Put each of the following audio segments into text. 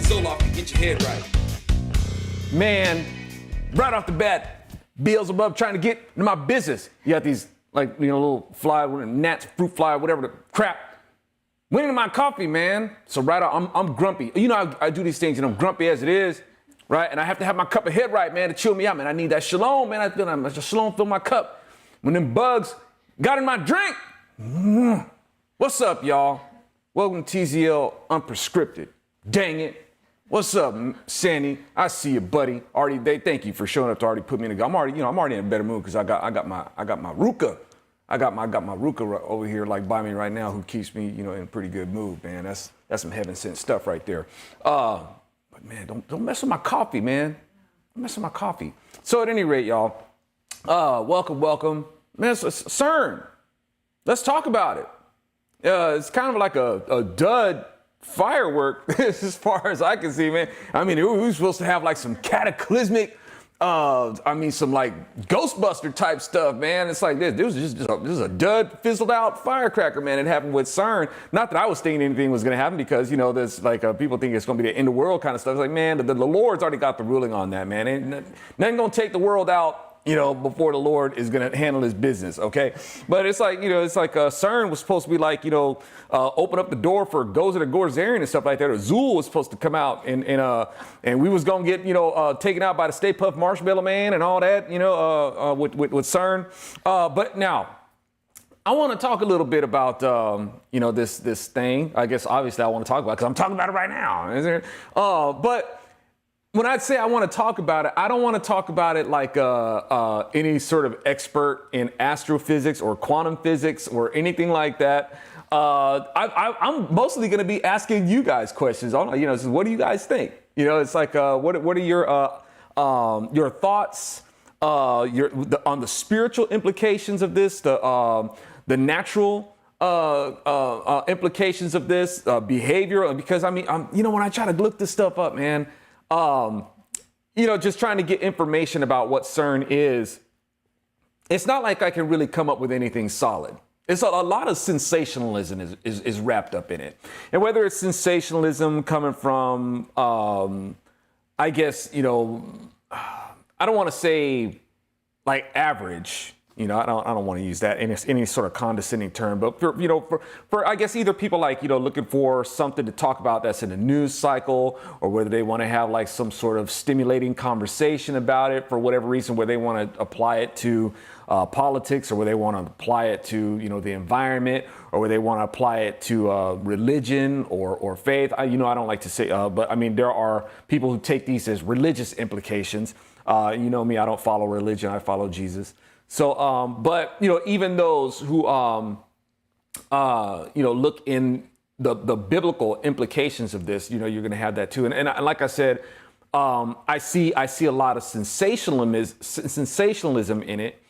soul off and get your head right. Man, right off the bat, Beelzebub trying to get into my business. You got these, like, little fly, gnats, fruit fly, whatever the crap. Went into my coffee, man. So right off, I'm grumpy. I do these things and I'm grumpy as it is, right? And I have to have my cup of head right, man, to chill me out, man. I need that shalom, man. I feel that shalom fill my cup. When them bugs got in my drink, what's up, y'all? Welcome to TZL Un-Presecripted. Dang it. What's up, Sandy? I see you, buddy. Thank you for showing up to already put me in the. I'm already in a better mood because I got my Ruka. I got my Ruka over here, like by me right now, who keeps me, in a pretty good mood, man. That's some heaven sent stuff right there. But man, don't mess with my coffee, man. Don't mess with my coffee. So at any rate, y'all, welcome, man. It's CERN. Let's talk about it. It's kind of like a dud firework as far as I can see, man. I mean, we were supposed to have like some cataclysmic, some like Ghostbuster type stuff, man. It's like this is a dud fizzled out firecracker, man. It happened with CERN. Not that I was thinking anything was going to happen because, there's like people think it's going to be the end of the world kind of stuff. It's like, man, the Lord's already got the ruling on that, man. Ain't nothing going to take the world out, before the Lord is going to handle his business, okay? But it's like, CERN was supposed to be like, open up the door for Gozer the Gordarian and stuff like that. Or Zool was supposed to come out and we was going to get, taken out by the Stay Puft Marshmallow Man and all that, with CERN. But now, I want to talk a little bit about, this thing. I guess, obviously, I want to talk about it because I'm talking about it right now. But when I say I want to talk about it, I don't want to talk about it like any sort of expert in astrophysics or quantum physics or anything like that. I'm mostly going to be asking you guys questions. What do you guys think? It's like, what are your thoughts on the spiritual implications of this, the natural implications of this, behavior? Because when I try to look this stuff up, man. Just trying to get information about what CERN is, it's not like I can really come up with anything solid. It's a lot of sensationalism is wrapped up in it. And whether it's sensationalism coming from, I guess, I don't want to say like average, I don't want to use that in any sort of condescending term, but for I guess either people like, looking for something to talk about that's in the news cycle, or whether they want to have like some sort of stimulating conversation about it for whatever reason, where they want to apply it to politics, or where they want to apply it to, the environment, or where they want to apply it to religion or faith. I don't like to say, but I mean, there are people who take these as religious implications. Me, I don't follow religion. I follow Jesus. So, but, even those who, look in the biblical implications of this, you're going to have that too. And like I said, I see a lot of sensationalism in it.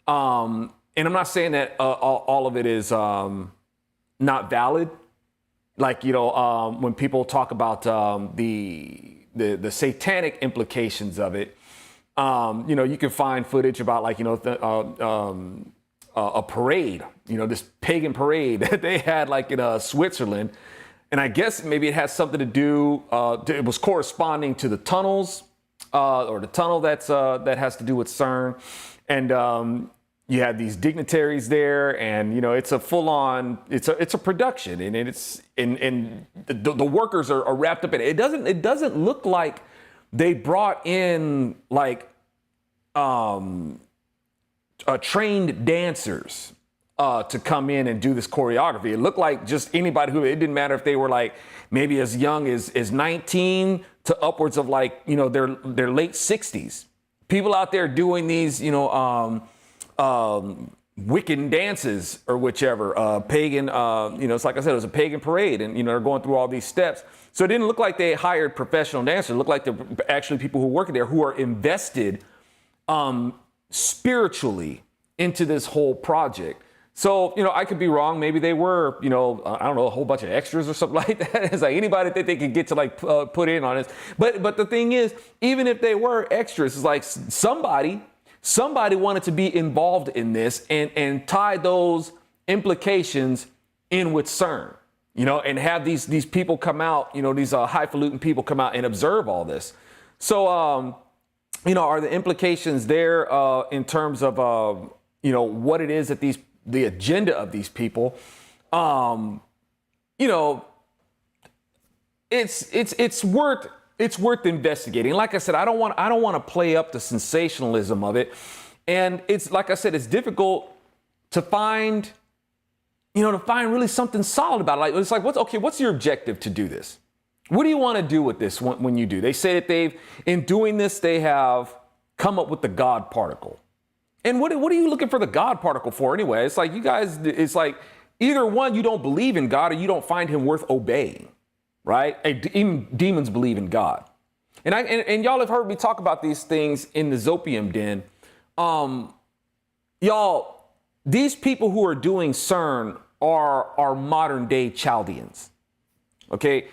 And I'm not saying that all of it is not valid. Like, when people talk about the satanic implications of it, you can find footage about like, a parade, this pagan parade that they had like in Switzerland. And I guess maybe it has something to do, it was corresponding to the tunnels, or the tunnel that has to do with CERN. And you had these dignitaries there, and it's a full-on, it's a production, and the workers are wrapped up in it. It doesn't look like they brought in like trained dancers to come in and do this choreography. It looked like just anybody who, it didn't matter if they were like maybe as young as 19 to upwards of like, their late 60s. People out there doing these, Wiccan dances or whichever, pagan, it's like I said, it was a pagan parade, and, they're going through all these steps. So it didn't look like they hired professional dancers. It looked like they're actually people who work there who are invested spiritually into this whole project. So, I could be wrong. Maybe they were, I don't know, a whole bunch of extras or something like that. It's like anybody that they could get to like put in on this. But the thing is, even if they were extras, it's like somebody wanted to be involved in this and tie those implications in with CERN. and have these people come out, these highfalutin people come out and observe all this. So, are the implications there in terms of, what it is that the agenda of these people, it's worth investigating. Like I said, I don't want to play up the sensationalism of it. And it's like I said, it's difficult to find really something solid about it. Like, it's like, what's your objective to do this? What do you want to do with this when you do? They say that in doing this, they have come up with the God particle. And what are you looking for the God particle for anyway? It's like, you guys, it's like either one, you don't believe in God or you don't find him worth obeying, right? Even demons believe in God. And y'all have heard me talk about these things in the Zopium Den. Y'all, these people who are doing CERN are modern day Chaldeans. Okay.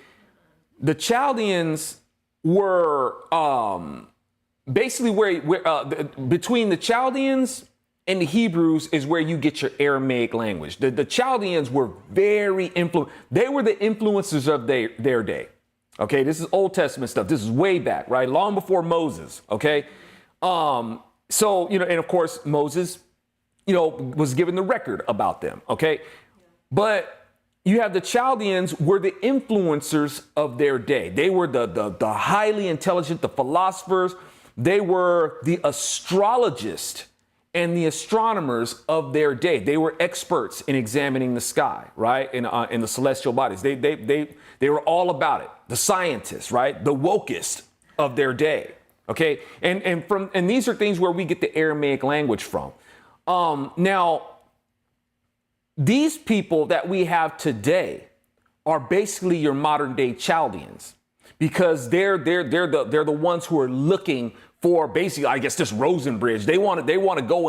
The Chaldeans were basically where between the Chaldeans and the Hebrews is where you get your Aramaic language. The Chaldeans were very they were the influencers of their day. Okay, this is Old Testament stuff. This is way back, right? Long before Moses. Okay. So, and of course, Moses, was given the record about them. Okay. But you have the Chaldeans were the influencers of their day. They were the highly intelligent, the philosophers. They were the astrologists and the astronomers of their day. They were experts in examining the sky, right? In the celestial bodies. They were all about it. The scientists, right? The wokest of their day. Okay. And these are things where we get the Aramaic language from. Now, these people that we have today are basically your modern day Chaldeans, because they're the ones who are looking for basically, I guess, this Rosen Bridge. They want to go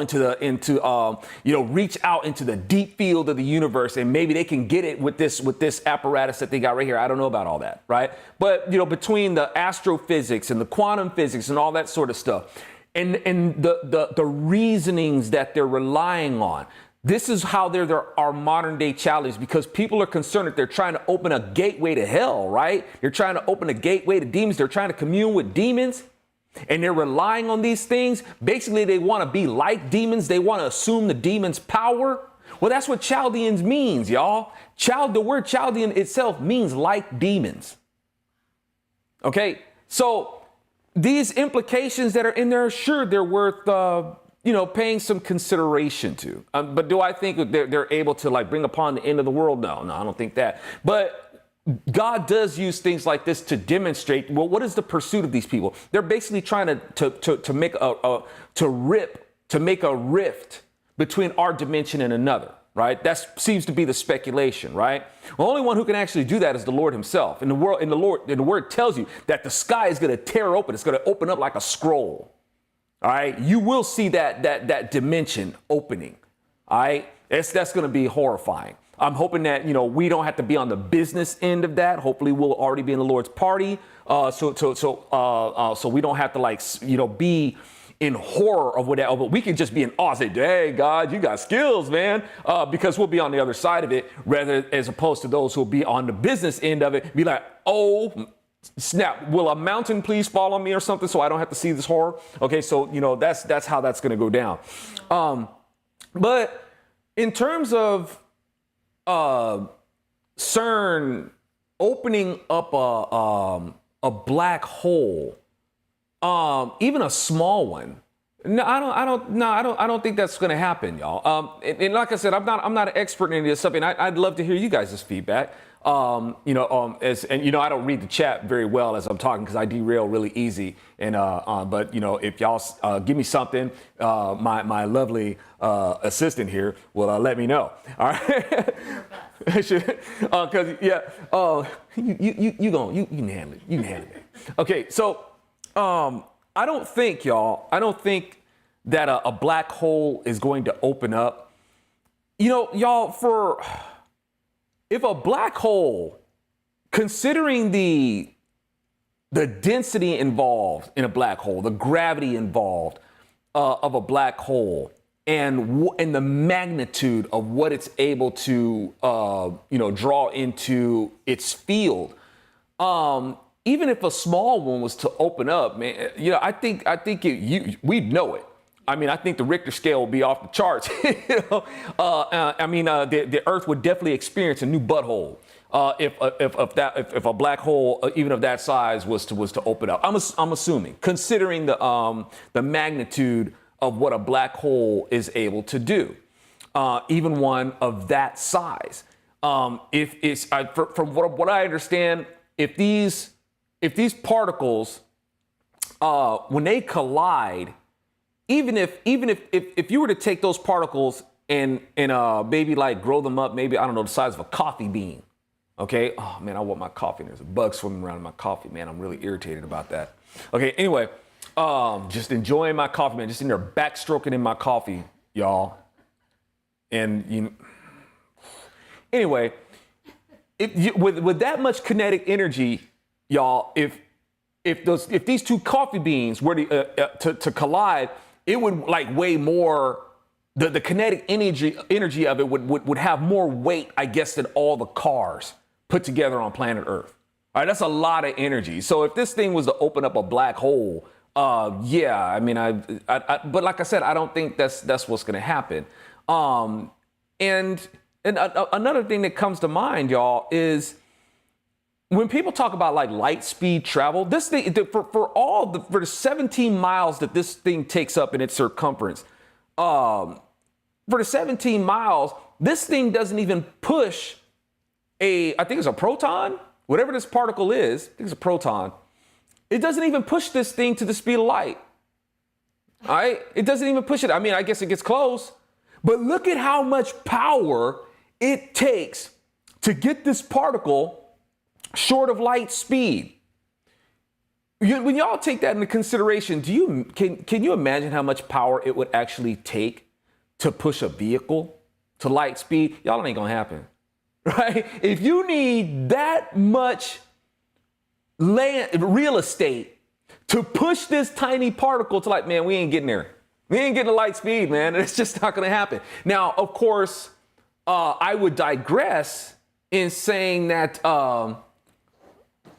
reach out into the deep field of the universe, and maybe they can get it with this apparatus that they got right here. I don't know about all that, right? But between the astrophysics and the quantum physics and all that sort of stuff, and the reasonings that they're relying on. This is how they're our modern day Chaldeans, because people are concerned that they're trying to open a gateway to hell, right? They're trying to open a gateway to demons. They're trying to commune with demons, and they're relying on these things. Basically, they want to be like demons. They want to assume the demon's power. Well, that's what Chaldeans means, y'all. The word Chaldean itself means like demons. Okay, so these implications that are in there, sure, they're worth paying some consideration to. But do I think they're able to bring upon the end of the world? No, I don't think that. But God does use things like this to demonstrate, well, what is the pursuit of these people? They're basically trying to make a rift between our dimension and another, right? That seems to be the speculation, right? The only one who can actually do that is the Lord himself. And the word tells you that the sky is going to tear open. It's going to open up like a scroll. All right, you will see that dimension opening. All right, that's going to be horrifying. I'm hoping that we don't have to be on the business end of that. Hopefully, we'll already be in the Lord's party, so we don't have to be in horror of whatever. But we can just be in awe. Say, "Hey, God, you got skills, man," because we'll be on the other side of it, rather as opposed to those who'll be on the business end of it. Be like, "Oh, snap, will a mountain please fall on me or something so I don't have to see this horror?" Okay, so that's how that's going to go down. But in terms of CERN opening up a black hole, even a small one, I don't think that's going to happen, y'all. And like I said, I'm not an expert in this stuff, and I'd love to hear you guys' feedback. I don't read the chat very well as I'm talking because I derail really easy. And but if y'all give me something, my lovely assistant here will let me know. All right. Because you can handle it. You can handle it. Okay. So I don't think that a black hole is going to open up. Y'all, if a black hole, considering the density involved in a black hole, the gravity involved of a black hole, and the magnitude of what it's able to draw into its field. Even if a small one was to open up, man, I think we'd know it. I mean, I think the Richter scale would be off the charts. The Earth would definitely experience a new butthole if a black hole, even of that size, was to open up. I'm assuming, considering the magnitude of what a black hole is able to do, even one of that size. From what I understand, if these particles, when they collide, even if you were to take those particles and maybe like grow them up, maybe, I don't know, the size of a coffee bean. Okay. Oh man, I want my coffee. There's a bug swimming around in my coffee, man. I'm really irritated about that. Okay. Anyway, just enjoying my coffee, man. Just in there backstroking in my coffee, y'all. And anyway, with that much kinetic energy, y'all, if these two coffee beans were to collide, it would like weigh more. The kinetic energy of it would have more weight, I guess, than all the cars put together on planet Earth. All right, that's a lot of energy. So if this thing was to open up a black hole, yeah, I mean, but like I said, I don't think that's what's going to happen. And another thing that comes to mind, y'all, is when people talk about like light speed travel, this thing for the 17 miles that this thing takes up in its circumference, for the 17 miles, this thing doesn't even push I think it's a proton, whatever this particle is, I think it's a proton. It doesn't even push this thing to the speed of light. All right? It doesn't even push it. I mean, I guess it gets close, but look at how much power it takes to get this particle short of light speed. When y'all take that into consideration, can you imagine how much power it would actually take to push a vehicle to light speed? Y'all, it ain't gonna happen, right? If you need that much real estate to push this tiny particle to light, man, we ain't getting there. We ain't getting to light speed, man. It's just not gonna happen. Now, of course, I would digress in saying that,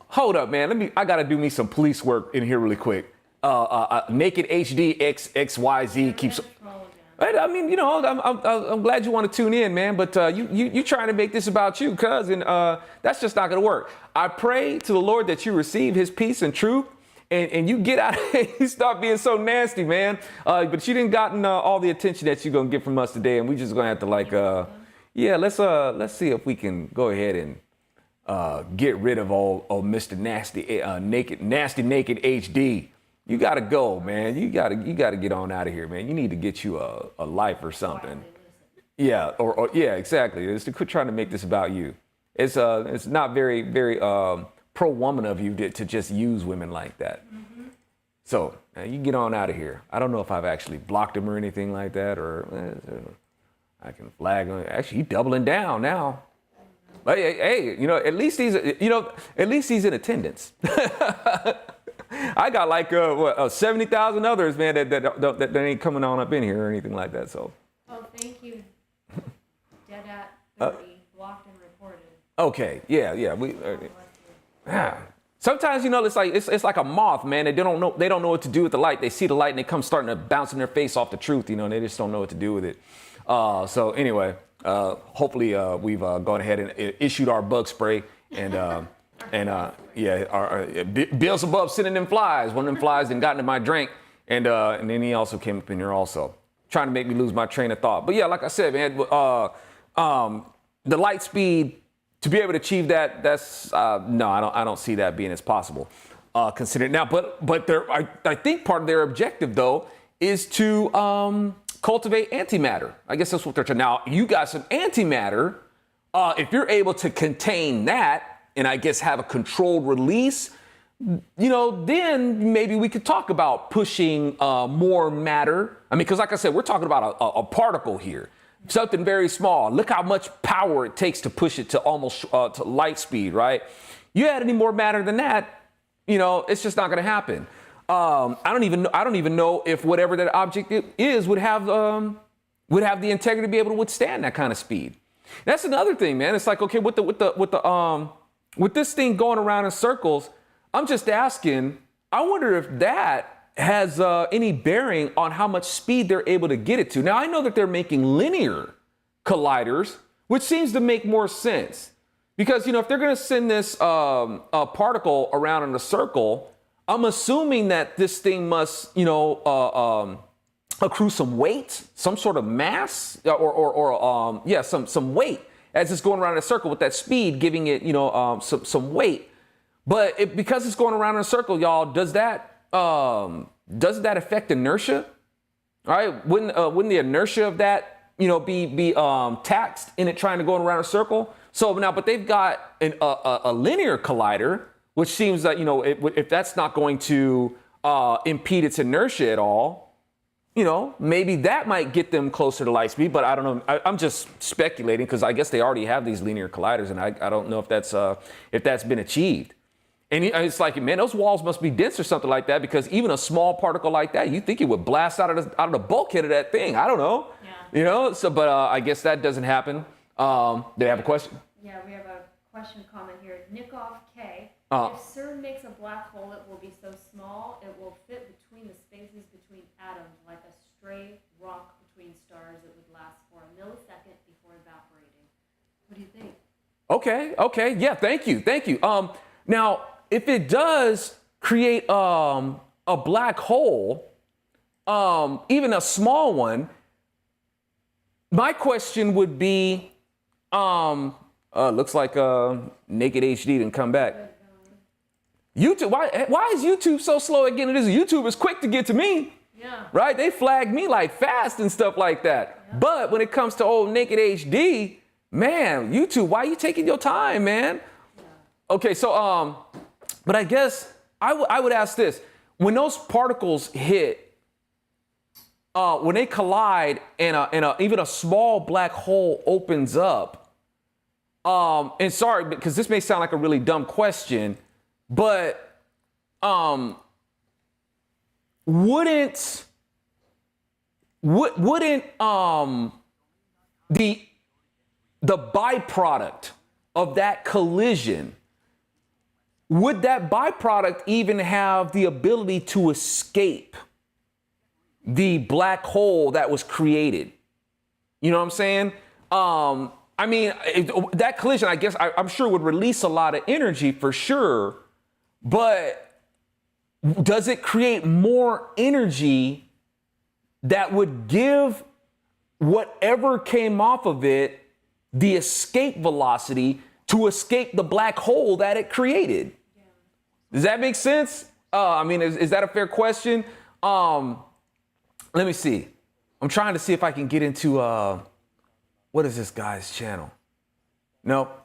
hold up, man. I gotta do me some police work in here really quick. Naked HD XYZ keeps. I mean, I'm glad you want to tune in, man. But you trying to make this about you, cuz, and that's just not gonna work. I pray to the Lord that you receive His peace and truth, and you get out. You stop being so nasty, man. But you didn't gotten all the attention that you're gonna get from us today, and we just gonna have to let's see if we can go ahead and get rid of all Mr. Nasty, naked HD. You gotta go, man. You gotta get on out of here, man. You need to get you a life or something. Yeah, or yeah, exactly. It's to quit trying to make this about you. It's not very pro woman of you to just use women like that. Mm-hmm. So you get on out of here. I don't know if I've actually blocked him or anything like that, or I can flag him. Actually, he's doubling down now. But hey, at least he's in attendance. I got like 70,000 others, man, that ain't coming on up in here or anything like that. So. Oh, thank you. Dead at 30, blocked and reported. Okay, yeah, Sometimes it's like a moth, man. They don't know what to do with the light. They see the light and they come starting to bounce in their face off the truth. And they just don't know what to do with it. So anyway, hopefully we've gone ahead and issued our bug spray and our Beelzebub sending them flies. One of them flies then got into my drink, and then he also came up in here also trying to make me lose my train of thought. But yeah, like I said, man, the light speed to be able to achieve that's no, I don't see that being as possible. Considered now, but I think part of their objective though is to cultivate antimatter. I guess that's what they're trying. Now you got some antimatter. If you're able to contain that, and I guess have a controlled release, then maybe we could talk about pushing more matter. I mean, because like I said, we're talking about a particle here, something very small. Look how much power it takes to push it to almost to light speed, right? You add any more matter than that, it's just not going to happen. I don't even know if whatever that object is would have would have the integrity to be able to withstand that kind of speed. That's another thing, man. It's like, okay, with this thing going around in circles, I'm just asking, I wonder if that has any bearing on how much speed they're able to get it to. Now, I know that they're making linear colliders, which seems to make more sense. Because, if they're going to send this particle around in a circle, I'm assuming that this thing must, accrue some weight, some sort of mass, some weight as it's going around in a circle with that speed, giving it, some weight. But because it's going around in a circle, y'all, does that affect inertia? All right, wouldn't the inertia of that, be taxed in it trying to go around a circle? So now, but they've got a linear collider, which seems that, if that's not going to impede its inertia at all, maybe that might get them closer to light speed, but I don't know. I'm just speculating because I guess they already have these linear colliders, and I don't know if that's been achieved. And it's like, man, those walls must be dense or something like that, because even a small particle like that, you think it would blast out of the bulkhead of that thing. I don't know. Yeah. So, but I guess that doesn't happen. They have a question? Yeah, we have a question comment here. Nikoff K. If CERN makes a black hole, it will be so small, it will fit between the spaces between atoms, like a stray rock between stars. It would last for a millisecond before evaporating. What do you think? Okay. Yeah, thank you. Now, if it does create a black hole, even a small one, my question would be, looks like Naked HD didn't come back. YouTube, why is YouTube so slow at getting this? YouTube is quick to get to me. Yeah. Right? They flag me like fast and stuff like that. Yeah. But when it comes to old Naked HD, man, YouTube, why are you taking your time, man? Yeah. Okay, so but I guess I would ask this. When those particles hit, when they collide and even a small black hole opens up, and sorry, because this may sound like a really dumb question, but wouldn't the byproduct of that collision, would that byproduct even have the ability to escape the black hole that was created? You know what I'm saying? I mean, that collision, I guess, I'm sure would release a lot of energy for sure, but does it create more energy that would give whatever came off of it the escape velocity to escape the black hole that it created? Yeah. Does that make sense? I mean, is that a fair question? Let me see. I'm trying to see if I can get into, what is this guy's channel? Nope.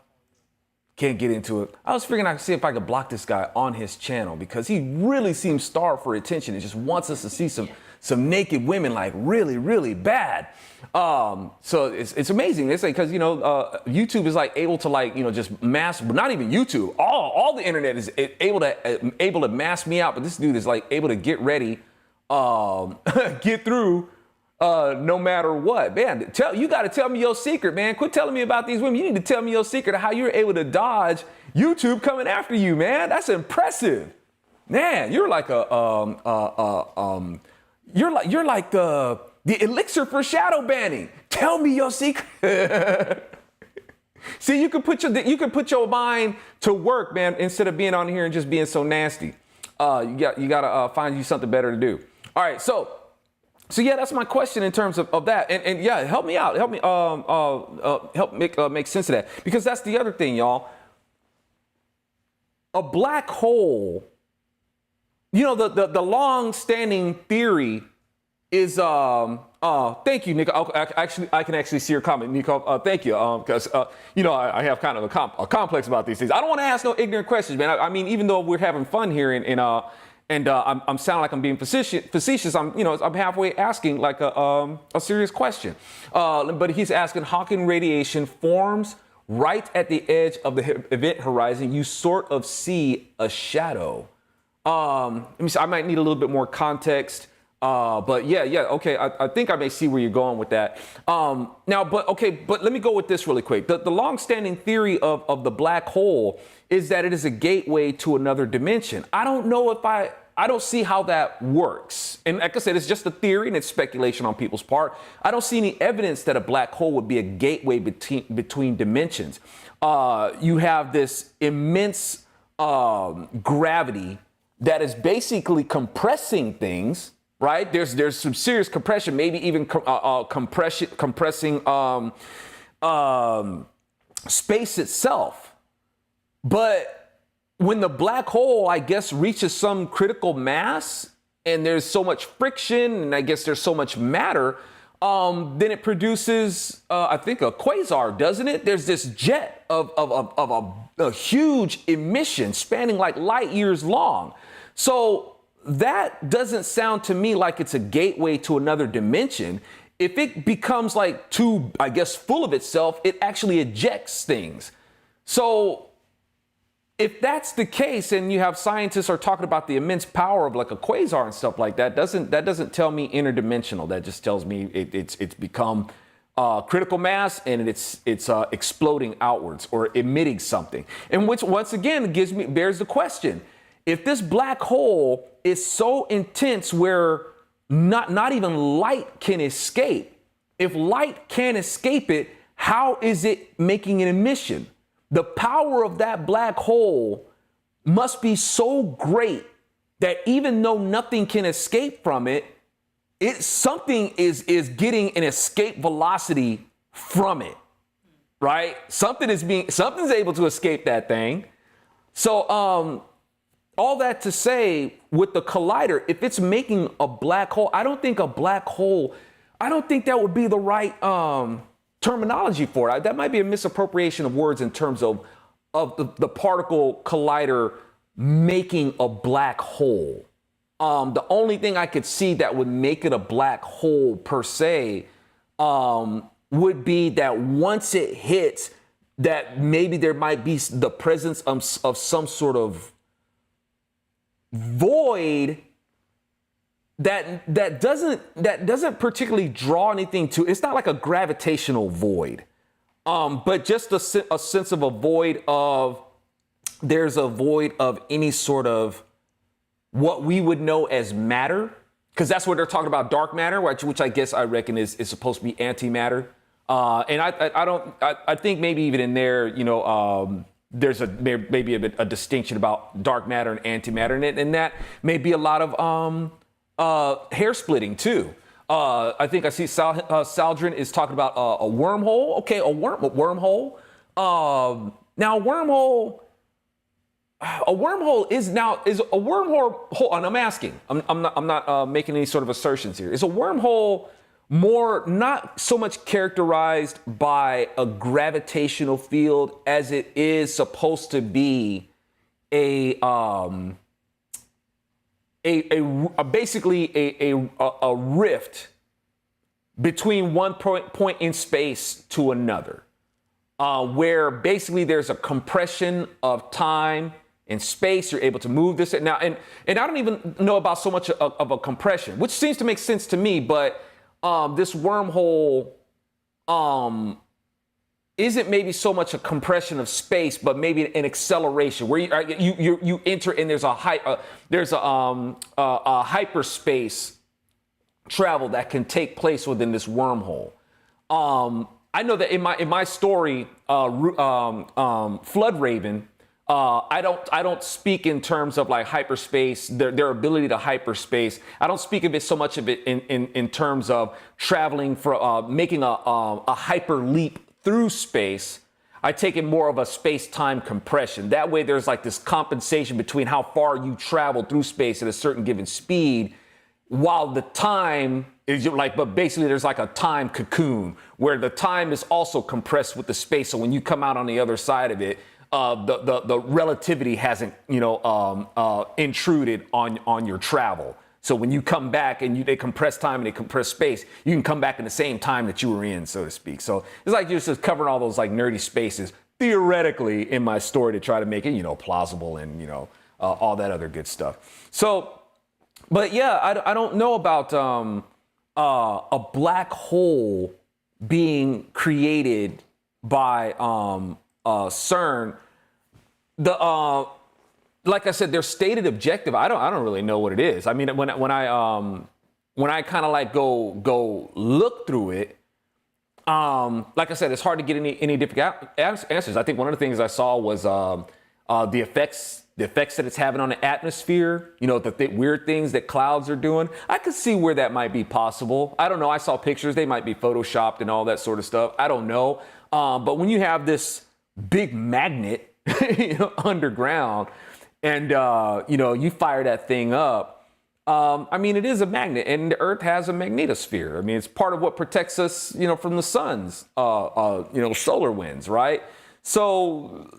Can't get into it. I was figuring I could see if I could block this guy on his channel, because he really seems starved for attention and just wants us to see some naked women, like really, really bad. So it's amazing. It's like, because, YouTube is like able to, like, just mass, but not even YouTube. All the internet is able to mass me out, but this dude is like able to get ready, get through, no matter what. Man, you got to tell me your secret, man. Quit telling me about these women. You need to tell me your secret of how you're able to dodge YouTube coming after you, man. That's impressive. Man, you're like you're like the elixir for shadow banning. Tell me your secret. See, you can put your mind to work, man, instead of being on here and just being so nasty. You gotta find you something better to do. All right, so yeah, that's my question in terms of that. And yeah, help me out. Help me help make sense of that. Because that's the other thing, y'all. A black hole, the long-standing theory is thank you, Nico. I can actually see your comment, Nico. Thank you. Because I have kind of a complex about these things. I don't want to ask no ignorant questions, man. I mean, even though we're having fun here and I'm sounding like I'm being facetious. I'm halfway asking like a serious question. But he's asking, Hawking radiation forms right at the edge of the event horizon. You sort of see a shadow. Let me see. I might need a little bit more context. But yeah, okay. I think I may see where you're going with that. But let me go with this really quick. The long-standing theory of the black hole is that it is a gateway to another dimension. I don't know if I don't see how that works. And like I said, it's just a theory and it's speculation on people's part. I don't see any evidence that a black hole would be a gateway between dimensions. You have this immense gravity that is basically compressing things, right? There's some serious compression, maybe even compressing space itself. But when the black hole, I guess, reaches some critical mass and there's so much friction and I guess there's so much matter, then it produces, I think, a quasar, doesn't it? There's this jet of a huge emission spanning like light years long. So that doesn't sound to me like it's a gateway to another dimension. If it becomes like too, I guess, full of itself, it actually ejects things. So if that's the case, and you have scientists are talking about the immense power of like a quasar and stuff like that, doesn't tell me interdimensional. That just tells me it's become critical mass and it's exploding outwards or emitting something. And which once again bears the question: if this black hole is so intense where not even light can escape, if light can't escape it, how is it making an emission? The power of that black hole must be so great that even though nothing can escape from it, something is getting an escape velocity from it, right? Something's able to escape that thing. So all that to say, with the collider, if it's making a black hole, I don't think that would be the right terminology for it. That might be a misappropriation of words in terms of the particle collider making a black hole. The only thing I could see that would make it a black hole per se would be that once it hits, that maybe there might be the presence of some sort of void that doesn't particularly draw anything to. It's not like a gravitational void, but just a sense of a void of, there's a void of any sort of what we would know as matter, because that's what they're talking about, dark matter, which I guess I reckon is supposed to be antimatter. And I think maybe even in there, there's maybe a distinction about dark matter and antimatter, and that may be a lot of hair splitting too. I think I see Saldrin is talking about a wormhole. Okay, a wormhole. Now a wormhole is a wormhole. And I'm asking. I'm not making any sort of assertions here. Is a wormhole more not so much characterized by a gravitational field as it is supposed to be basically a rift between one point in space to another, where basically there's a compression of time and space. You're able to move this now, and I don't even know about so much of a compression, which seems to make sense to me. But this wormhole isn't maybe so much a compression of space, but maybe an acceleration where you enter and there's a hyperspace travel that can take place within this wormhole. I know that in my story, Flood Raven, I don't speak in terms of like hyperspace, their ability to hyperspace. I don't speak of it so much of it in terms of traveling for making a hyper leap through space. I take it more of a space-time compression. That way there's like this compensation between how far you travel through space at a certain given speed, while the time is but basically there's like a time cocoon where the time is also compressed with the space. So when you come out on the other side of it, the relativity hasn't, intruded on your travel. So when you come back and they compress time and they compress space, you can come back in the same time that you were in, so to speak. So it's like you're just covering all those like nerdy spaces, theoretically, in my story to try to make it, plausible and, all that other good stuff. So But yeah, I don't know about a black hole being created by CERN. The like I said, their stated objective, I don't really know what it is. I mean, when I kind of like go look through it, like I said, it's hard to get any different answers. I think one of the things I saw was the effects that it's having on the atmosphere. You know, the weird things that clouds are doing. I could see where that might be possible. I don't know. I saw pictures. They might be photoshopped and all that sort of stuff. I don't know. But when you have this big magnet, underground, and you fire that thing up. I mean, it is a magnet, and the Earth has a magnetosphere. I mean, it's part of what protects us, from the sun's, solar winds, right? So,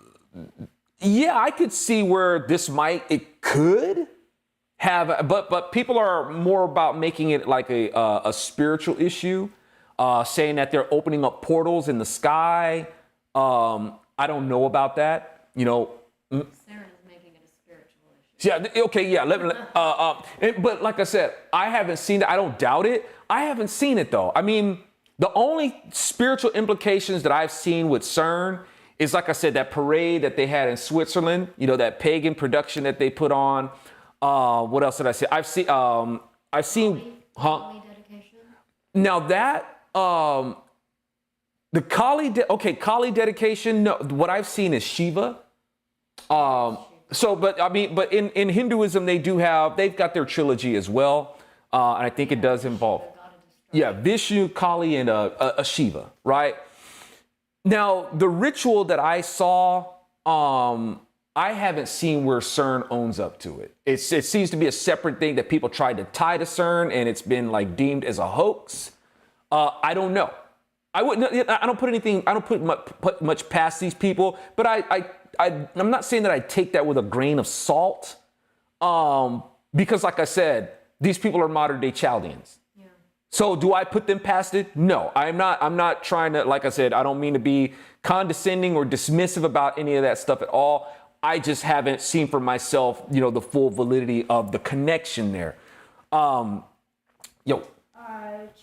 yeah, I could see where it could have, but people are more about making it like a spiritual issue, saying that they're opening up portals in the sky. I don't know about that, CERN is making it a spiritual issue. Yeah. Okay. Yeah. But like I said, I haven't seen it. I don't doubt it. I haven't seen it though. I mean, the only spiritual implications that I've seen with CERN is, like I said, that parade that they had in Switzerland. That pagan production that they put on. What else did I see? I've seen. Kali dedication. Now that the Kali dedication. No, what I've seen is Shiva. But in Hinduism, they've got their trilogy as well. And I think it does involve, Vishnu, Kali, and a Shiva, right? Now, the ritual that I saw, I haven't seen where CERN owns up to it. It seems to be a separate thing that people tried to tie to CERN, and it's been like deemed as a hoax. I don't know. I don't put much past these people, but I'm not saying that I take that with a grain of salt, because like I said, these people are modern day Chaldeans. Yeah. So do I put them past it? No, I'm not trying to, like I said, I don't mean to be condescending or dismissive about any of that stuff at all. I just haven't seen for myself, the full validity of the connection there.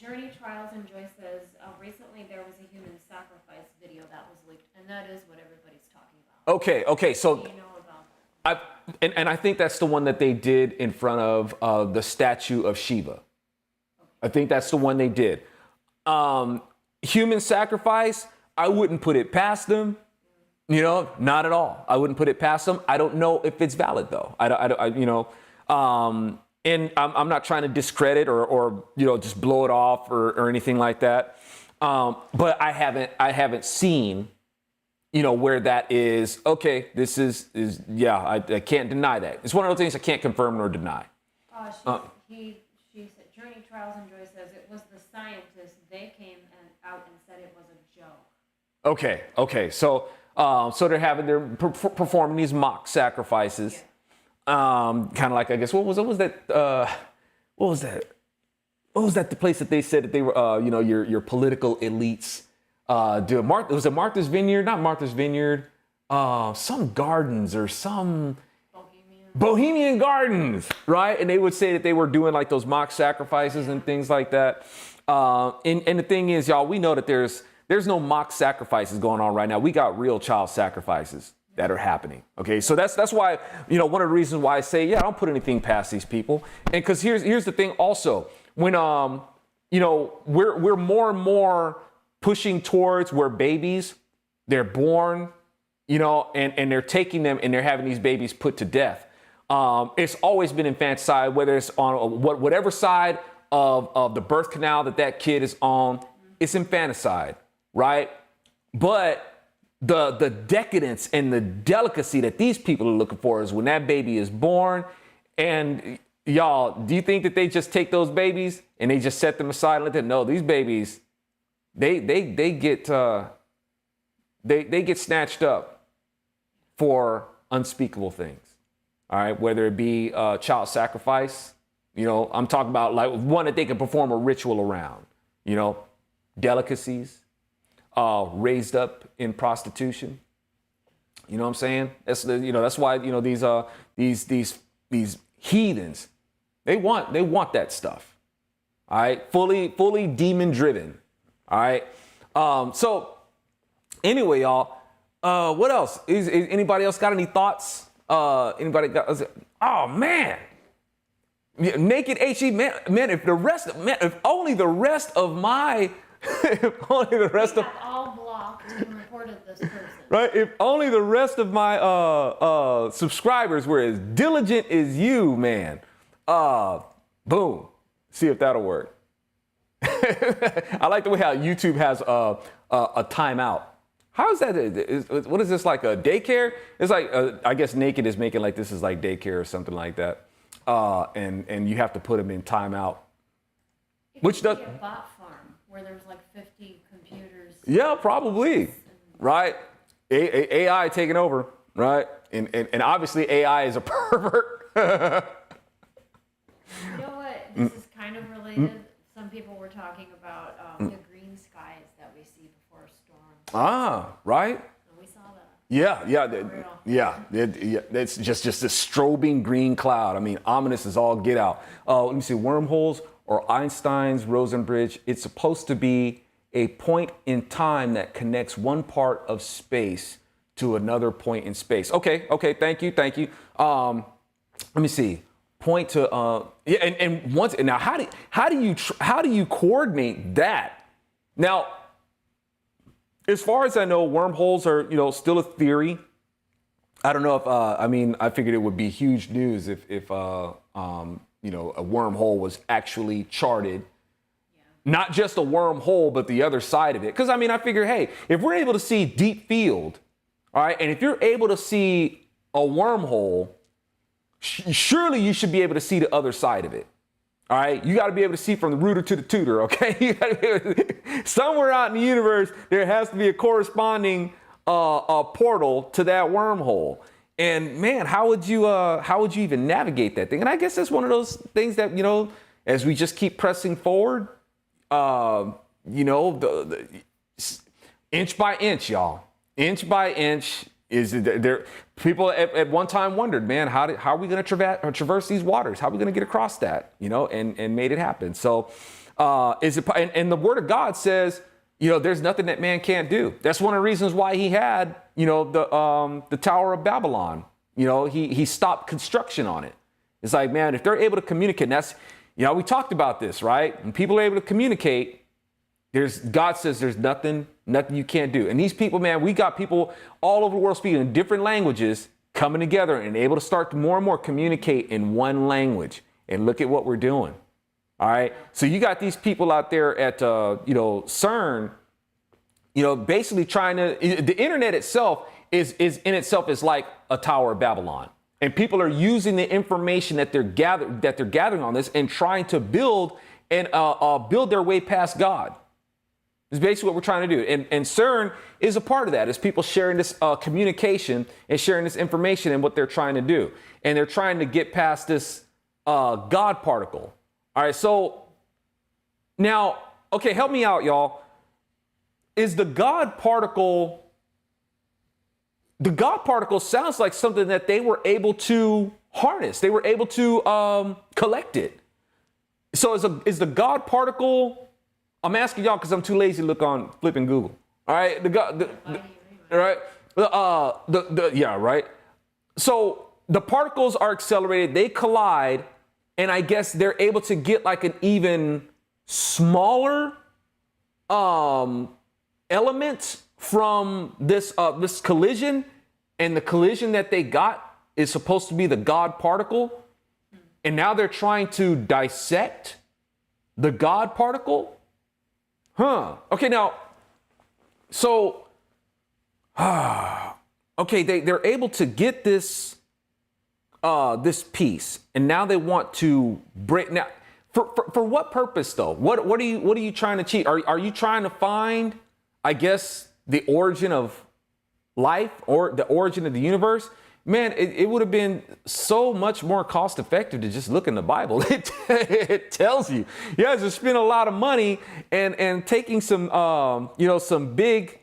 Journey Trials and Joy says, recently there was a human sacrifice video that was leaked, and that is what everybody's talking about. Okay, so what do you know about that? and I think that's the one that they did in front of the statue of Shiva. Okay. I think that's the one they did. Human sacrifice, I wouldn't put it past them. Not at all. I wouldn't put it past them. I don't know if it's valid though. And I'm not trying to discredit or just blow it off or anything like that. But I haven't seen, where that is. Okay, this is I can't deny that. It's one of those things I can't confirm nor deny. She said, Journey Trials and Joy says it was the scientists. They came out and said it was a joke. Okay. So they're performing these mock sacrifices. Yeah. Kind of like, I guess, what was that? The place that they said that they were, your political elites do? Was it Martha's Vineyard? Not Martha's Vineyard. Some gardens or some Bohemian Gardens, right? And they would say that they were doing like those mock sacrifices and things like that. And the thing is, y'all, we know that there's no mock sacrifices going on right now. We got real child sacrifices that are happening. Okay, so that's why, one of the reasons why I say, I don't put anything past these people. And because here's the thing also, when we're more and more pushing towards where babies, they're born, and they're taking them and they're having these babies put to death. It's always been infanticide, whether it's on whatever side of the birth canal that kid is on, it's infanticide, right? But the decadence and the delicacy that these people are looking for is when that baby is born. And y'all, do you think that they just take those babies and they just set them aside and let them know these babies, they get snatched up for unspeakable things. All right, whether it be child sacrifice, I'm talking about like one that they can perform a ritual around, delicacies. Raised up in prostitution. You know what I'm saying? That's why these heathens They want that stuff. All right. Fully demon driven. All right. So anyway, y'all, what else? Is anybody else got any thoughts? Anybody got, oh man. Naked HE, man, if only the rest of my, if only the rest of, all blocked and reported this person. Right, if only the rest of my subscribers were as diligent as you, man. Boom, see if that'll work. I like the way how YouTube has a timeout. How is that? What is this, like a daycare? It's like, I guess Naked is making like this is like daycare or something like that. And you have to put them in timeout. Which does a bot farm where there's like 50 computers. Yeah, probably. Right? AI taking over, right? And obviously AI is a pervert. You know what? This is kind of related. Some people were talking about the green skies that we see before a storm. Ah, right? And we saw that. Yeah. It's just this strobing green cloud. I mean, ominous as all get out. Let me see, wormholes or Einstein's Rosen bridge. It's supposed to be a point in time that connects one part of space to another point in space. Okay, thank you. Let me see. Point to and once now how do you coordinate that? Now, as far as I know, wormholes are, still a theory. I don't know if, I figured it would be huge news if a wormhole was actually charted. Yeah. Not just a wormhole, but the other side of it. Because, I figure, hey, if we're able to see deep field, all right, and if you're able to see a wormhole, surely you should be able to see the other side of it. All right, you got to be able to see from the rooter to the tutor, okay? You gotta be able to, somewhere out in the universe, there has to be a corresponding portal to that wormhole. And man, how would you even navigate that thing? And I guess that's one of those things that, as we just keep pressing forward, the inch by inch, y'all, inch by inch. Is there people at one time wondered, man, how are we going to traverse these waters? How are we going to get across that? And made it happen. So and the word of God says, there's nothing that man can't do. That's one of the reasons why he had, the Tower of Babylon. He stopped construction on it. It's like, man, if they're able to communicate, and that's, we talked about this, right? When people are able to communicate, God says there's nothing you can't do. And these people, man, we got people all over the world speaking in different languages, coming together and able to start to more and more communicate in one language. And look at what we're doing. All right. So you got these people out there at, CERN, basically trying to, the internet itself is like a Tower of Babylon. And people are using the information that they're gathering on this and trying to build their way past God. It's basically what we're trying to do. And CERN is a part of that. It's people sharing this communication and sharing this information and what they're trying to do. And they're trying to get past this God particle. All right. So now, okay, help me out, y'all. Is the God particle sounds like something that they were able to harness. They were able to collect it. So is the God particle, I'm asking y'all because I'm too lazy to look on flipping Google. All right, right. So the particles are accelerated, they collide, and I guess they're able to get like an even smaller element from this collision, and the collision that they got is supposed to be the God particle, and now they're trying to dissect the God particle. Okay, now, so, okay, they're able to get this piece, and now they want to break. Now, for what purpose though? What are you trying to achieve? Are you trying to find, I guess, the origin of life or the origin of the universe? Man, it would have been so much more cost effective to just look in the Bible. It tells you. You guys have spent a lot of money and taking some, some big,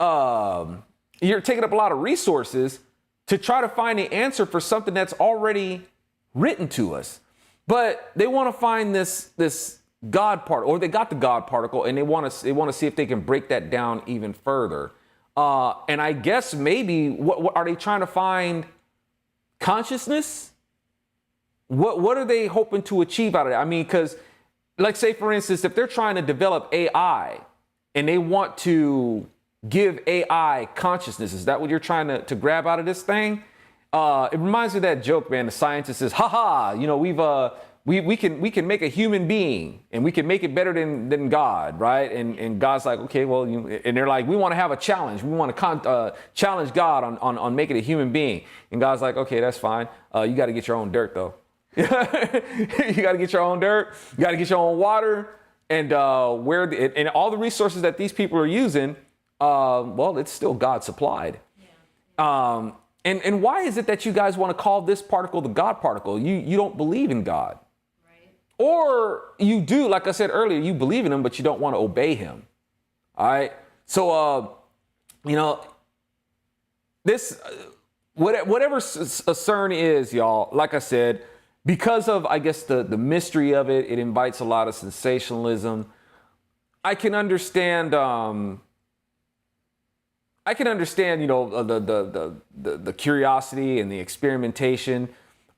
you're taking up a lot of resources to try to find the answer for something that's already written to us. But they want to find this God particle, or they got the God particle, and they want to see if they can break that down even further. And I guess maybe what are they trying to find? Consciousness? What are they hoping to achieve out of that? I mean, because, like, say for instance, if they're trying to develop AI and they want to give AI consciousness, is that what you're trying to grab out of this thing? It reminds me of that joke, man. The scientist says, "Ha, you know, we can make a human being and we can make it better than God, right?" And God's like, "Okay, well," and they're like, "We want to have a challenge. We want to challenge God on making a human being." And God's like, "Okay, that's fine. You got to get your own dirt, though. You got to get your own dirt. You got to get your own water, and and all the resources that these people are using, well, it's still God supplied." Yeah. And why is it that you guys want to call this particle the God particle? You don't believe in God. Right. Or you do, like I said earlier, you believe in him, but you don't want to obey him. All right. So, this, whatever CERN is, y'all, like I said, because of, I guess, the mystery of it, it invites a lot of sensationalism. I can understand, the curiosity and the experimentation.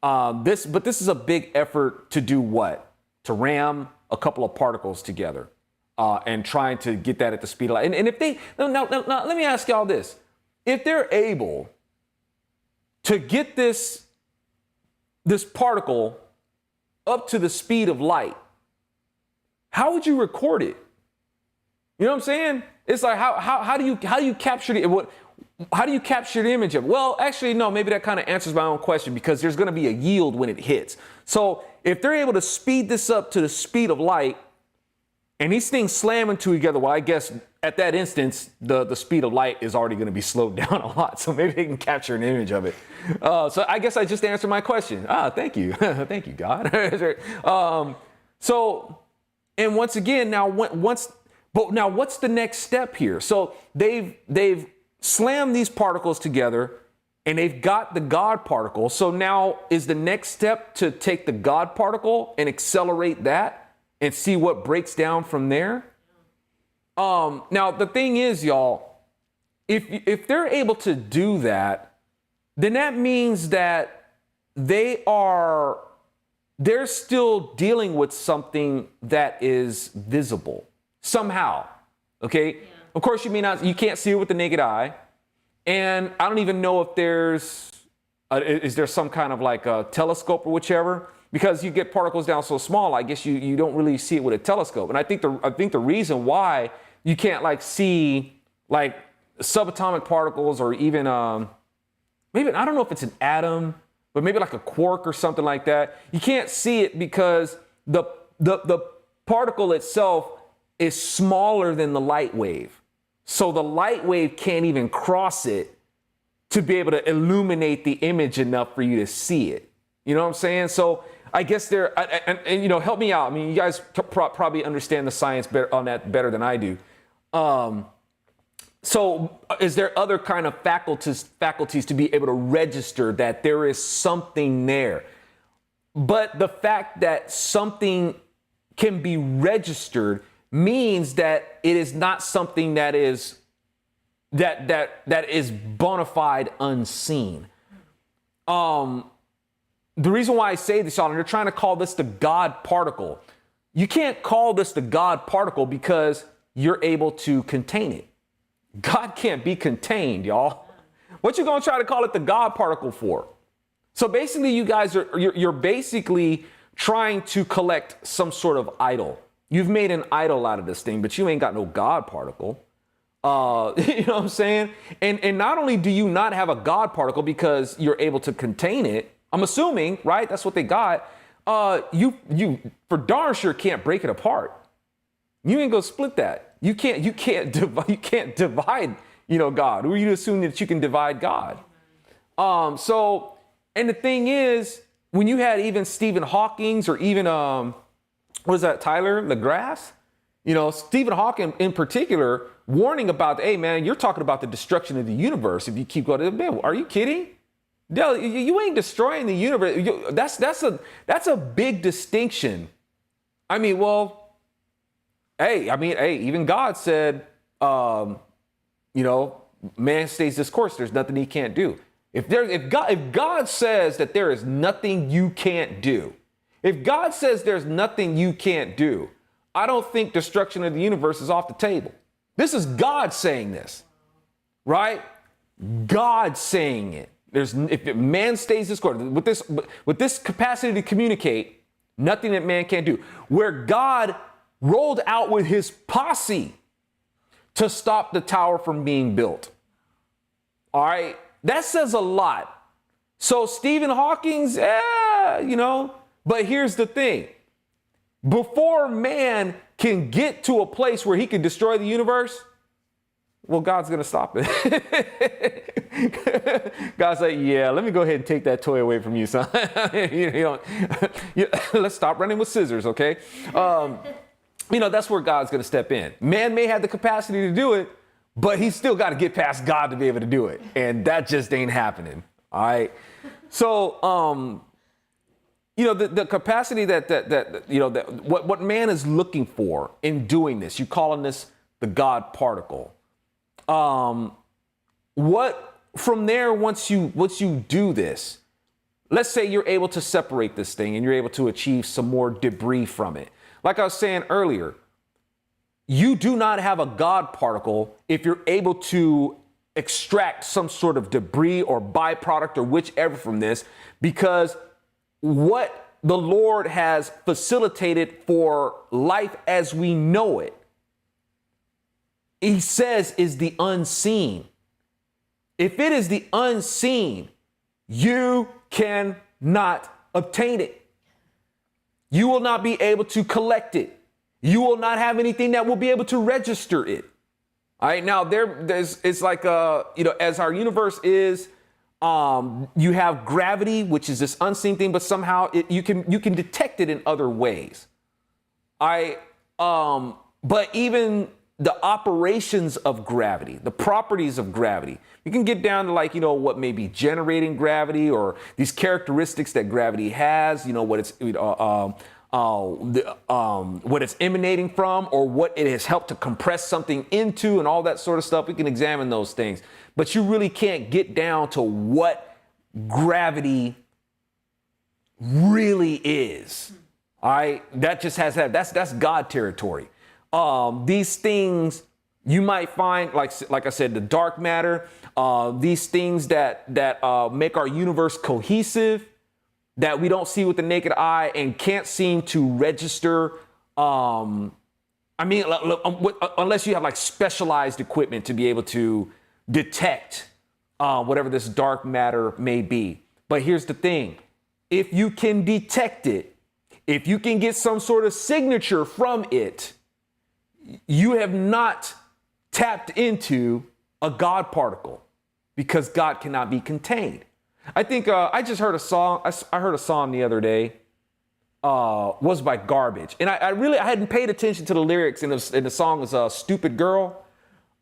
But this is a big effort to do what? To ram a couple of particles together and trying to get that at the speed of light. And if they, now, let me ask y'all this. If they're able to get this particle up to the speed of light, how would you record it? You know what I'm saying? It's like, how do you capture how do you capture the image of it? Well, actually, no, maybe that kind of answers my own question, because there's going to be a yield when it hits. So if they're able to speed this up to the speed of light and these things slam into each other, well, I guess at that instance, the speed of light is already going to be slowed down a lot. So maybe they can capture an image of it. So I guess I just answered my question. Thank you. Thank you, God. And once again, now what's the next step here? So they've slammed these particles together and they've got the God particle. So now is the next step to take the God particle and accelerate that and see what breaks down from there? Now the thing is, y'all, if they're able to do that, then that means that they're still dealing with something that is visible somehow. Okay. Yeah. Of course, you can't see it with the naked eye. And I don't even know if is there some kind of like a telescope or whichever, because you get particles down so small, I guess you don't really see it with a telescope. And I think the reason why you can't like see like subatomic particles, or even maybe, I don't know if it's an atom, but maybe like a quark or something like that. You can't see it because the particle itself is smaller than the light wave. So the light wave can't even cross it to be able to illuminate the image enough for you to see it. You know what I'm saying? So I guess and help me out. I mean, you guys probably understand the science better than I do. So is there other kind of faculties to be able to register that there is something there? But the fact that something can be registered means that it is not something that is bona fide unseen. The reason why I say this, y'all, and they're trying to call this the God particle. You can't call this the God particle because you're able to contain it. God can't be contained, y'all. What you gonna try to call it the God particle for? So basically, you guys you're basically trying to collect some sort of idol. You've made an idol out of this thing, but you ain't got no God particle. You know what I'm saying? And not only do you not have a God particle because you're able to contain it, I'm assuming, right? That's what they got. You for darn sure can't break it apart. You ain't gonna split that. You can't divide, God. Who are you to assume that you can divide God? And the thing is, when you had even Stephen Hawking's, or even what is that, Tyler LaGrasse? Stephen Hawking in particular, warning about, hey man, you're talking about the destruction of the universe if you keep going. Man, are you kidding? Dell, you ain't destroying the universe. That's a big distinction. I mean, well, hey, even God said, man stays this course. There's nothing he can't do. If God says that there is nothing you can't do, if God says there's nothing you can't do, I don't think destruction of the universe is off the table. This is God saying this, right? God saying it. If man stays this course with this capacity to communicate, nothing that man can't do. Where God rolled out with his posse to stop the tower from being built. All right, that says a lot. So Stephen Hawking's, but here's the thing. Before man can get to a place where he can destroy the universe, well, God's going to stop it. God's like, yeah, let me go ahead and take that toy away from you, son. Let's stop running with scissors, okay? That's where God's going to step in. Man may have the capacity to do it, but he's still got to get past God to be able to do it. And that just ain't happening. All right. So, the capacity what man is looking for in doing this, you calling this the God particle. What from there, once you do this, let's say you're able to separate this thing and you're able to achieve some more debris from it. Like I was saying earlier, you do not have a God particle if you're able to extract some sort of debris or byproduct or whichever from this, because what the Lord has facilitated for life as we know it, he says, is the unseen. If it is the unseen, you cannot obtain it. You will not be able to collect it. You will not have anything that will be able to register it. All right. Now it's like, as our universe is, you have gravity, which is this unseen thing, but somehow you can detect it in other ways. But even the operations of gravity, the properties of gravity, you can get down to what may be generating gravity or these characteristics that gravity has, what it's emanating from or what it has helped to compress something into and all that sort of stuff. We can examine those things, but you really can't get down to what gravity really is. All right. That just that's God territory. These things you might find, like I said, the dark matter, these things that make our universe cohesive, that we don't see with the naked eye and can't seem to register. Unless you have specialized equipment to be able to detect whatever this dark matter may be. But here's the thing. If you can detect it, if you can get some sort of signature from it, you have not tapped into a God particle, because God cannot be contained. I think I just heard a song. I heard a song the other day, was by Garbage. And I hadn't paid attention to the lyrics, and the song is Stupid Girl.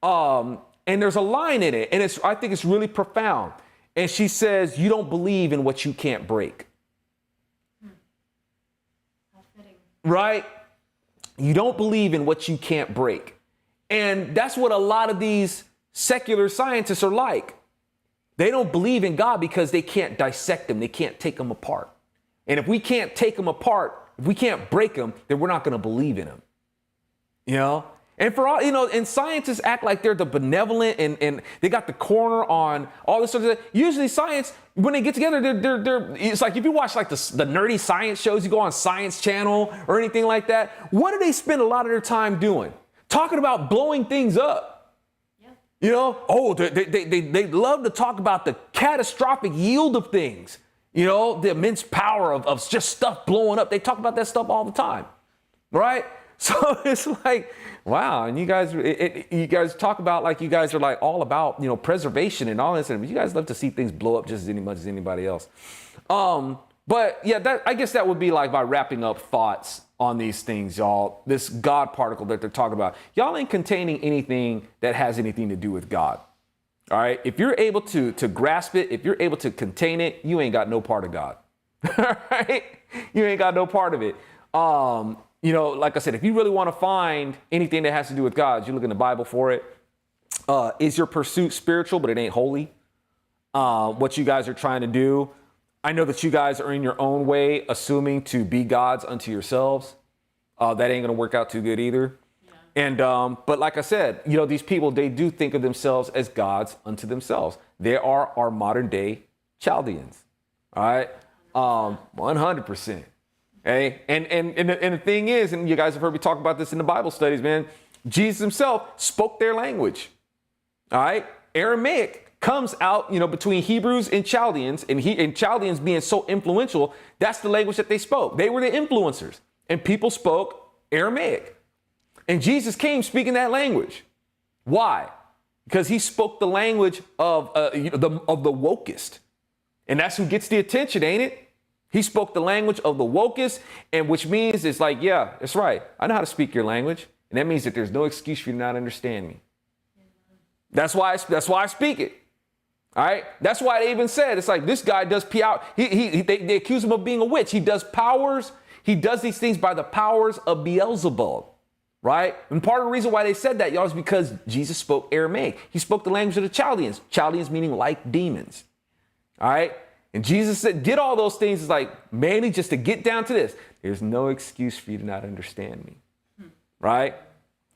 And there's a line in it, and I think it's really profound. And she says, you don't believe in what you can't break. How fitting. Right? You don't believe in what you can't break. And that's what a lot of these secular scientists are like. They don't believe in God because they can't dissect them. They can't take them apart. And if we can't take them apart, if we can't break them, then we're not going to believe in them. And for all, and scientists act like they're the benevolent and they got the corner on all this sort of stuff. Usually science, when they get together, they're it's like if you watch the nerdy science shows, you go on Science Channel or anything like that, what do they spend a lot of their time doing? Talking about blowing things up. Yeah. They love to talk about the catastrophic yield of things, the immense power of just stuff blowing up. They talk about that stuff all the time, right? So it's like, wow. And you guys talk about you guys are all about, preservation and all this. And you guys love to see things blow up just as much as anybody else. But yeah, I guess that would be my wrapping up thoughts on these things, y'all. This God particle that they're talking about. Y'all ain't containing anything that has anything to do with God. All right. If you're able to grasp it, if you're able to contain it, you ain't got no part of God. All right. You ain't got no part of it. Like I said, if you really want to find anything that has to do with God, you look in the Bible for it. Is your pursuit spiritual, but it ain't holy? What you guys are trying to do. I know that you guys are in your own way, assuming to be gods unto yourselves. That ain't going to work out too good either. Yeah. And but like I said, these people, they do think of themselves as gods unto themselves. They are our modern day Chaldeans. All right. 100%. Okay. And the thing is, and you guys have heard me talk about this in the Bible studies, man, Jesus himself spoke their language. All right. Aramaic comes out, between Hebrews and Chaldeans, and Chaldeans being so influential, that's the language that they spoke. They were the influencers, and people spoke Aramaic. And Jesus came speaking that language. Why? Because he spoke the language of the wokest. And that's who gets the attention, ain't it? He spoke the language of the wokest, and which means it's like, yeah, that's right. I know how to speak your language. And that means that there's no excuse for you to not understand me. That's why I speak it. All right. That's why they even said it's like this guy does they accuse him of being a witch. He does powers. He does these things by the powers of Beelzebub. Right. And part of the reason why they said that, y'all, is because Jesus spoke Aramaic. He spoke the language of the Chaldeans. Chaldeans meaning like demons. All right. And Jesus did all those things is like mainly just to get down to this. There's no excuse for you to not understand me. Right.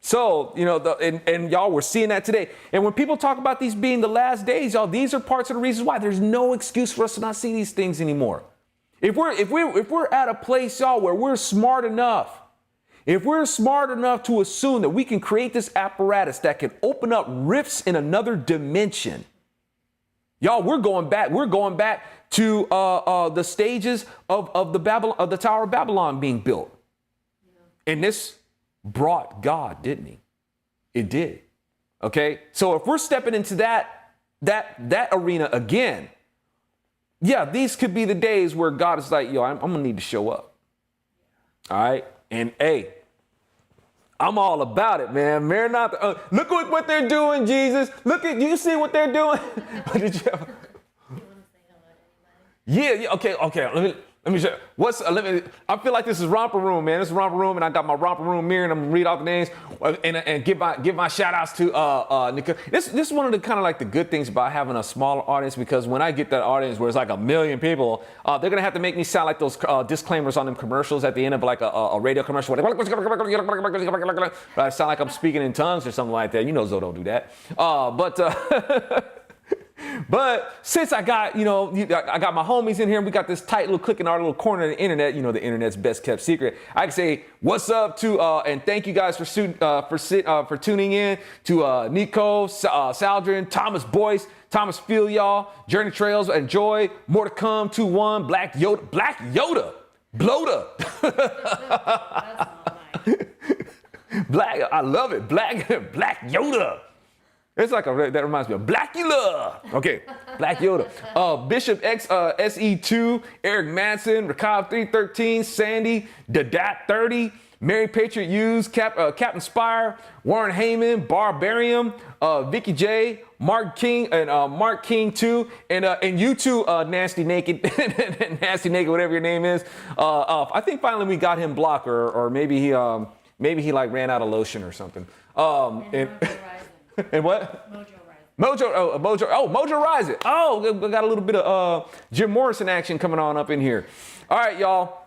So, and y'all, we're seeing that today. And when people talk about these being the last days, y'all, these are parts of the reasons why there's no excuse for us to not see these things anymore. If we're at a place, y'all, where we're smart enough, if we're smart enough to assume that we can create this apparatus that can open up rifts in another dimension, y'all, we're going back to the stages of the Tower of Babylon being built. Yeah. And this brought God, didn't he? It did. Okay. So if we're stepping into that arena again, yeah, these could be the days where God is like, yo, I'm going to need to show up. All right. And hey, I'm all about it, man. Maranatha. Look at what they're doing, Jesus. You see what they're doing? What did you have? You want to say hello to anybody? Yeah. Okay. Let me show. I feel like this is Romper Room, man. This is Romper Room, and I got my Romper Room mirror, and I'm gonna read off the names and give my shout outs to Nika. This is one of the kind of like the good things about having a smaller audience, because when I get that audience where it's like 1 million people, they're gonna have to make me sound like those disclaimers on them commercials at the end of like a radio commercial. I sound like I'm speaking in tongues or something like that. Zoe don't do that. But since I got, I got my homies in here and we got this tight little click in our little corner of the internet, the internet's best kept secret. I can say what's up to, and thank you guys for tuning in to Nico, Saldrin, Thomas Boyce, Thomas Field, y'all, Journey Trails, Enjoy, More to Come, 2-1, Black Yoda, Bloda. Black, I love it, Black Yoda. It's like that reminds me of Blackula. Okay, Black Yoda. Bishop X SE2, Eric Madsen, Rakab 313, Sandy, Dadat 30, Mary Patriot Hughes, Captain Spire, Warren Heyman, Barbarium, Vicky J, Mark King, and Mark King 2, and you too, Nasty Naked, Nasty Naked, whatever your name is. I think finally we got him blocked, or maybe he like ran out of lotion or something. And what? Mojo Rise It. Oh, we got a little bit of Jim Morrison action coming on up in here. All right, y'all.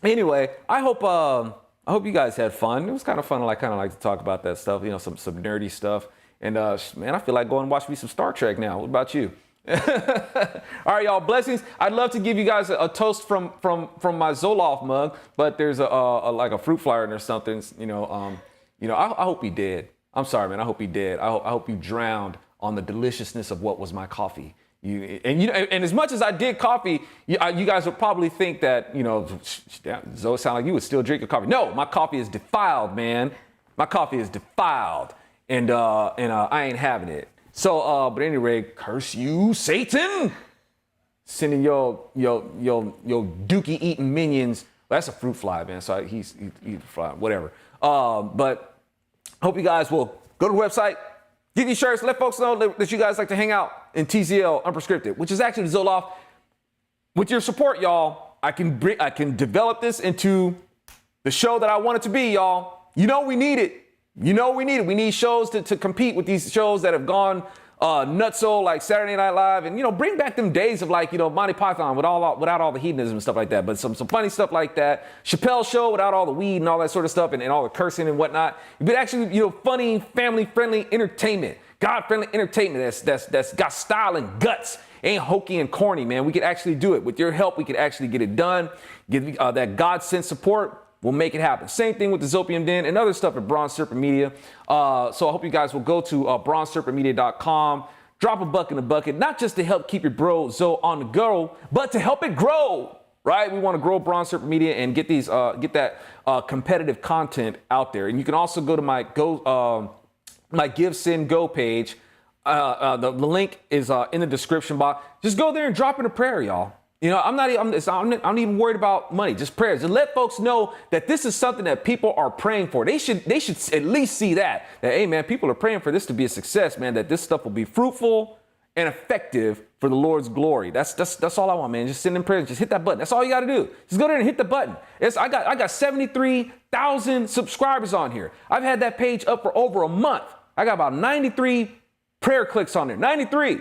Anyway, I hope you guys had fun. It was kind of fun to like to talk about that stuff, some nerdy stuff. And man, I feel like going and watch me some Star Trek now. What about you? All right, y'all. Blessings. I'd love to give you guys a toast from my Zoloft mug, but there's like a fruit flyer in there or something. I hope he did. I'm sorry, man. I hope he did. I hope you drowned on the deliciousness of what was my coffee. And as much as I did coffee, you guys would probably think that, Zoe sound like you would still drink your coffee. No, my coffee is defiled, man. My coffee is defiled, and I ain't having it. So, but anyway, curse you, Satan! Sending your dookie eating minions. Well, that's a fruit fly, man. So he's fly, whatever. But hope you guys will go to the website, Get these shirts. Let folks know that you guys like to hang out in TZL Unprescripted, which is actually Zoloft. With your support, y'all, I can develop this into the show that I want it to be, y'all. You know we need it. You know we need it. We need shows to compete with these shows that have gone nutso, like Saturday Night Live, and, you know, bring back them days of, like, you know, Monty Python without all the hedonism and stuff like that, but some funny stuff like that. Chappelle's Show without all the weed and all that sort of stuff and all the cursing and whatnot. But actually, you know, funny, family-friendly entertainment, God-friendly entertainment that's got style and guts. Ain't hokey and corny, man. We could actually do it. With your help, we could actually get it done. Get that God-sent support. We'll make it happen. Same thing with the Zopium Den and other stuff at Bronze Serpent Media. So I hope you guys will go to bronzeserpentmedia.com, drop a buck in the bucket, not just to help keep your bro Zo on the go, but to help it grow, right? We want to grow Bronze Serpent Media and get that competitive content out there. And you can also go to my Give, Send, Go page. The link is in the description box. Just go there and drop in a prayer, y'all. You know, I'm not even worried about money, just prayers. And let folks know that this is something that people are praying for. They should at least see that, hey, man, people are praying for this to be a success, man, that this stuff will be fruitful and effective for the Lord's glory. That's all I want, man. Just send in prayers. Just hit that button. That's all you got to do. Just go there and hit the button. I got 73,000 subscribers on here. I've had that page up for over a month. I got about 93 prayer clicks on there. 93.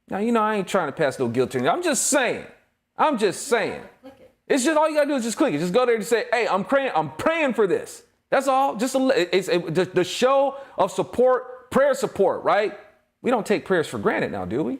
Now, you know, I ain't trying to pass no guilt to you. I'm just saying. It's just all you got to do is just click it. Just go there and say, hey, I'm praying for this. That's all. Just the show of support, prayer support, right? We don't take prayers for granted now, do we? We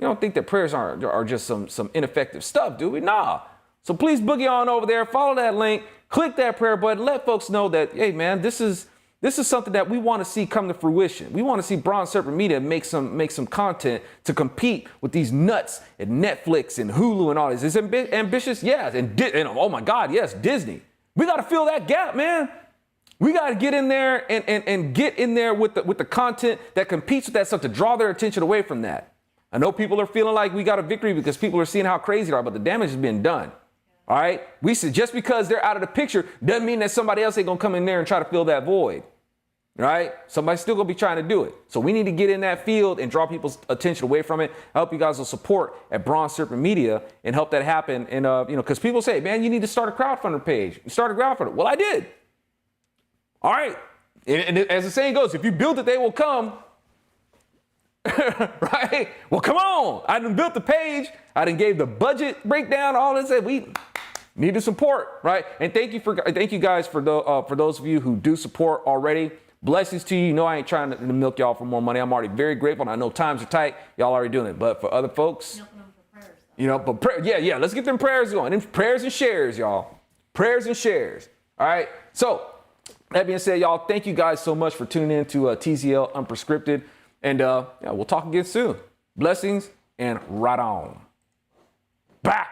don't think that prayers are just some ineffective stuff, do we? Nah. So please boogie on over there, follow that link, click that prayer button, let folks know that, hey, man, this is something that we want to see come to fruition. We want to see Bronze Serpent Media make some content to compete with these nuts at Netflix and Hulu and all this. Is it ambitious? Yes. And oh my God, yes, Disney. We got to fill that gap, man. We got to get in there and get in there with the content that competes with that stuff to draw their attention away from that. I know people are feeling like we got a victory because people are seeing how crazy they are, but the damage has been done. All right. We said just because they're out of the picture doesn't mean that somebody else ain't going to come in there and try to fill that void. Right? Somebody's still going to be trying to do it. So we need to get in that field and draw people's attention away from it. I hope you guys will support at Bronze Serpent Media and help that happen. And, you know, because people say, man, you need to start a crowdfunder page. You start a crowdfunder. Well, I did. All right. And as the saying goes, if you build it, they will come. Right? Well, come on. I done built the page. I done gave the budget breakdown, all this. We need to support, right? And thank you guys for those of you who do support already. Blessings to you. You know I ain't trying to milk y'all for more money. I'm already very grateful. And I know times are tight. Y'all already doing it. But for other folks, you know, but yeah, let's get them prayers going. Them prayers and shares, y'all. Prayers and shares. All right. So that being said, y'all, thank you guys so much for tuning in to TZL Unprescripted. And yeah, we'll talk again soon. Blessings and right on. Back.